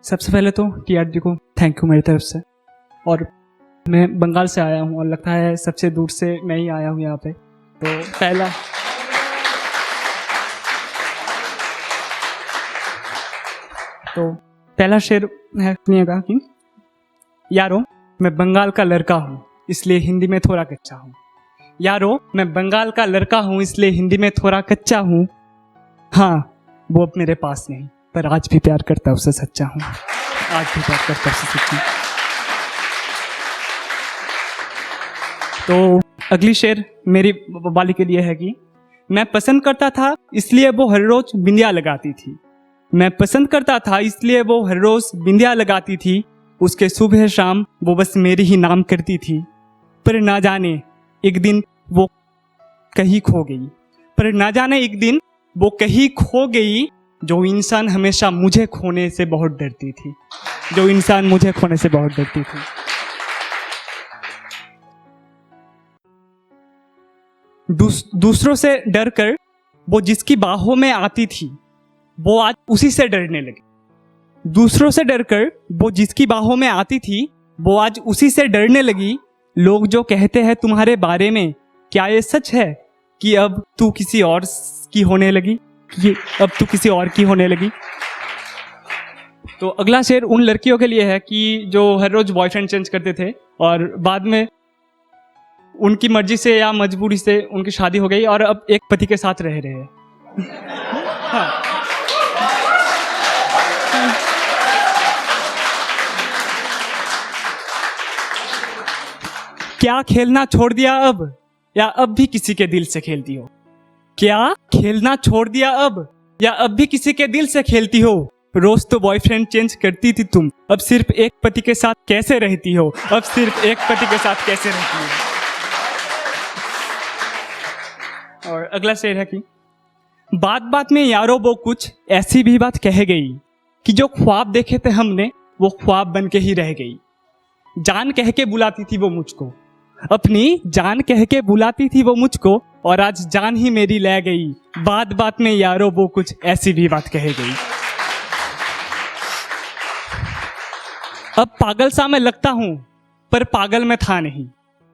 सबसे पहले तो टीआरडी को थैंक यू मेरी तरफ से। और मैं बंगाल से आया हूँ और लगता है सबसे दूर से मैं ही आया हूँ यहाँ पे। तो पहला शेर है सुनिएगा कि यारो मैं बंगाल का लड़का हूँ इसलिए हिंदी में थोड़ा कच्चा हूँ। यारो मैं बंगाल का लड़का हूँ इसलिए हिंदी में थोड़ा कच्चा हूँ। हाँ वो अब मेरे पास नहीं पर आज भी प्यार करता उससे सच्चा हूँ। आज भी प्यार करता उससे सच्चा हूँ। तो अगली शेर मेरी वाली के लिए है कि मैं पसंद करता था इसलिए वो हर रोज बिंदिया लगाती थी। मैं पसंद करता था इसलिए वो हर रोज बिंदिया लगाती थी। उसके सुबह शाम वो बस मेरी ही नाम करती थी। पर ना जाने एक दिन वो कहीं खो गई। पर ना जाने एक दिन वो कहीं खो गई। जो इंसान हमेशा मुझे खोने से बहुत डरती थी। जो इंसान मुझे खोने से बहुत डरती थी। दूसरों से डरकर वो जिसकी बाहों में आती थी वो आज उसी से डरने लगी। दूसरों से डरकर वो जिसकी बाहों में आती थी वो आज उसी से डरने लगी। लोग जो कहते हैं तुम्हारे बारे में क्या ये सच है कि अब तू किसी और की होने लगी? अब तू किसी और की होने लगी। तो अगला शेर उन लड़कियों के लिए है कि जो हर रोज बॉयफ्रेंड चेंज करते थे और बाद में उनकी मर्जी से या मजबूरी से उनकी शादी हो गई और अब एक पति के साथ रह रहे हैं। हाँ। क्या खेलना छोड़ दिया अब या अब भी किसी के दिल से खेलती हो? क्या खेलना छोड़ दिया अब या अब भी किसी के दिल से खेलती हो? रोज तो बॉयफ्रेंड चेंज करती थी तुम, अब सिर्फ एक पति के साथ कैसे रहती हो? अब सिर्फ एक पति के साथ कैसे रहती हो? और अगला शेर है कि बात बात में यारो वो कुछ ऐसी भी बात कह गई कि जो ख्वाब देखे थे हमने वो ख्वाब बन के ही रह गई। जान कह के बुलाती थी वो मुझको, अपनी जान कह के बुलाती थी वो मुझको और आज जान ही मेरी ले गई। बात बात में यारो वो कुछ ऐसी भी बात कह गई। अब पागल सा मैं लगता हूं पर पागल मैं था नहीं।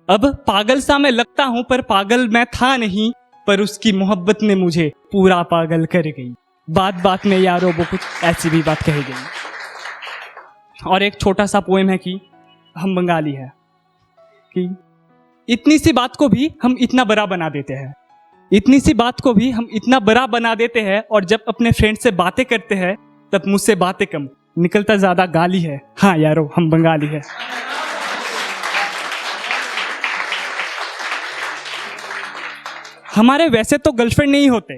अब पागल सा मैं लगता हूं पर पागल मैं था नहीं। पर उसकी मोहब्बत ने मुझे पूरा पागल कर गई। बात बात में यारो वो कुछ ऐसी भी बात कह गई। और एक छोटा सा पोएम है कि हम बंगाली है कि इतनी सी बात को भी हम इतना बड़ा बना देते हैं। इतनी सी बात को भी हम इतना बड़ा बना देते हैं और जब अपने फ्रेंड से बातें करते हैं तब मुझसे बातें कम निकलता ज्यादा गाली है। हाँ यारो हम बंगाली है। हमारे वैसे तो गर्लफ्रेंड नहीं होते,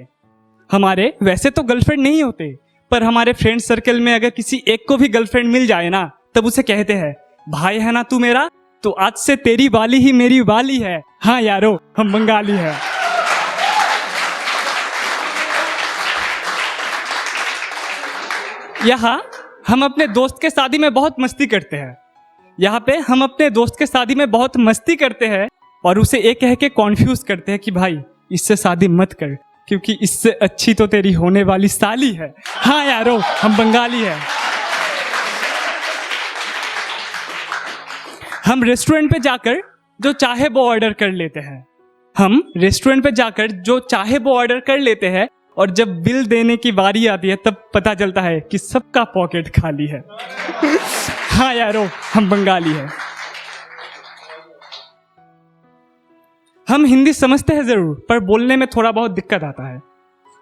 हमारे वैसे तो गर्लफ्रेंड नहीं होते, पर हमारे फ्रेंड सर्कल में अगर किसी एक को भी गर्लफ्रेंड मिल जाए ना तब उसे कहते हैं भाई है ना तू मेरा, तो आज से तेरी वाली ही मेरी वाली है। हाँ यारो हम बंगाली है। यहाँ हम अपने दोस्त के शादी में बहुत मस्ती करते हैं। यहाँ पे हम अपने दोस्त के शादी में बहुत मस्ती करते हैं और उसे एक कह के कॉन्फ्यूज करते हैं कि भाई इससे शादी मत कर क्योंकि इससे अच्छी तो तेरी होने वाली साली है। हाँ यारो हम बंगाली है। हम रेस्टोरेंट पे जाकर जो चाहे वो ऑर्डर कर लेते हैं। हम रेस्टोरेंट पे जाकर जो चाहे वो ऑर्डर कर लेते हैं और जब बिल देने की बारी आती है तब पता चलता है कि सबका पॉकेट खाली है। हाँ यारो हम बंगाली है। हम हिंदी समझते हैं जरूर पर बोलने में थोड़ा बहुत दिक्कत आता है।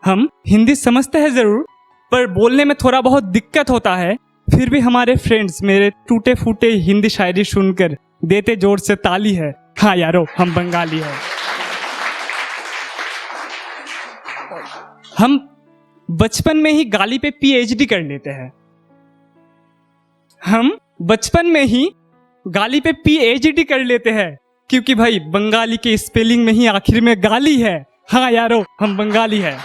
हम हिंदी समझते हैं जरूर पर बोलने में थोड़ा बहुत दिक्कत होता है। फिर भी हमारे फ्रेंड्स मेरे टूटे फूटे हिंदी शायरी सुनकर देते जोर से ताली है। हाँ यारो हम बंगाली है। हम बचपन में ही गाली पे पीएचडी कर लेते हैं। हम बचपन में ही गाली पे पीएचडी कर लेते हैं क्योंकि भाई बंगाली के स्पेलिंग में ही आखिर में गाली है। हाँ यारो हम बंगाली है।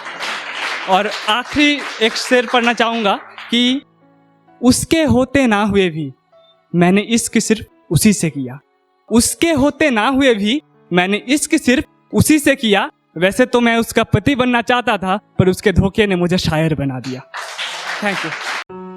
और आखिरी एक शेर पढ़ना चाहूंगा कि उसके होते ना हुए भी मैंने इश्क सिर्फ उसी से किया। उसके होते ना हुए भी मैंने इश्क सिर्फ उसी से किया। वैसे तो मैं उसका पति बनना चाहता था पर उसके धोखे ने मुझे शायर बना दिया। Thank you.